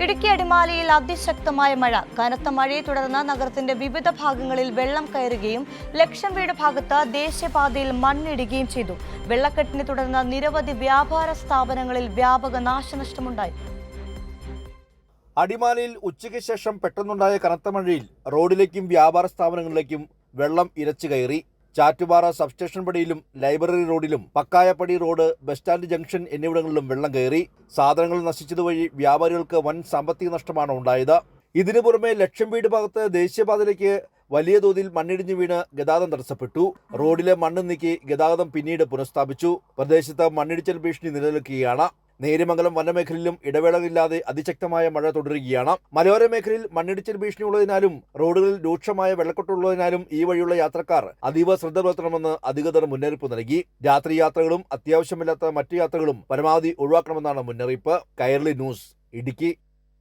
ഇടുക്കി അടിമാലിയിൽ അതിശക്തമായ മഴ. കനത്ത മഴയെ തുടർന്ന് നഗരത്തിന്റെ വിവിധ ഭാഗങ്ങളിൽ വെള്ളം കയറുകയും ലക്ഷം വീട് ഭാഗത്ത് ദേശീയപാതയിൽ മണ്ണിടുകയും ചെയ്തു. വെള്ളക്കെട്ടിനെ തുടർന്ന് നിരവധി വ്യാപാര സ്ഥാപനങ്ങളിൽ വ്യാപക നാശനഷ്ടമുണ്ടായി. അടിമാലിയിൽ ഉച്ചയ്ക്ക് ശേഷം പെട്ടെന്നുണ്ടായ കനത്ത മഴയിൽ റോഡിലേക്കും വ്യാപാര സ്ഥാപനങ്ങളിലേക്കും വെള്ളം ഇരച്ചു കയറി. ചാറ്റുപാറ സബ്സ്റ്റേഷൻ പടിയിലും ലൈബ്രറി റോഡിലും പക്കായപ്പടി റോഡ്, ബസ് സ്റ്റാൻഡ് ജംഗ്ഷൻ എന്നിവിടങ്ങളിലും വെള്ളം കയറി. സാധനങ്ങൾ നശിച്ചതുവഴി വ്യാപാരികൾക്ക് വൻ സാമ്പത്തിക നഷ്ടമാണ് ഉണ്ടായത്. ഇതിനു പുറമെ ലക്ഷം വീട് ഭാഗത്ത് ദേശീയപാതയിലേക്ക് വലിയ തോതിൽ മണ്ണിടിഞ്ഞു വീണ് ഗതാഗതം തടസ്സപ്പെട്ടു. റോഡിലെ മണ്ണ് നീക്കി ഗതാഗതം പിന്നീട് പുനഃസ്ഥാപിച്ചു. പ്രദേശത്ത് മണ്ണിടിച്ചിൽ ഭീഷണി നിലനിൽക്കുകയാണ്. നേര്യമംഗലം വനമേഖലയിലും ഇടവേളകളില്ലാതെ അതിശക്തമായ മഴ തുടരുകയാണ്. മലയോര മേഖലയിൽ മണ്ണിടിച്ചിൽ ഭീഷണി ഉള്ളതിനാലും റോഡുകളിൽ രൂക്ഷമായ വെള്ളക്കെട്ടുള്ളതിനാലും ഈ വഴിയുള്ള യാത്രക്കാർ അതീവ ശ്രദ്ധ പുലർത്തണമെന്ന് അധികൃതർ മുന്നറിയിപ്പ് നൽകി. രാത്രി യാത്രകളും അത്യാവശ്യമില്ലാത്ത മറ്റു യാത്രകളും പരമാവധി ഒഴിവാക്കണമെന്നാണ് മുന്നറിയിപ്പ്. കൈരളി ന്യൂസ്, ഇടുക്കി.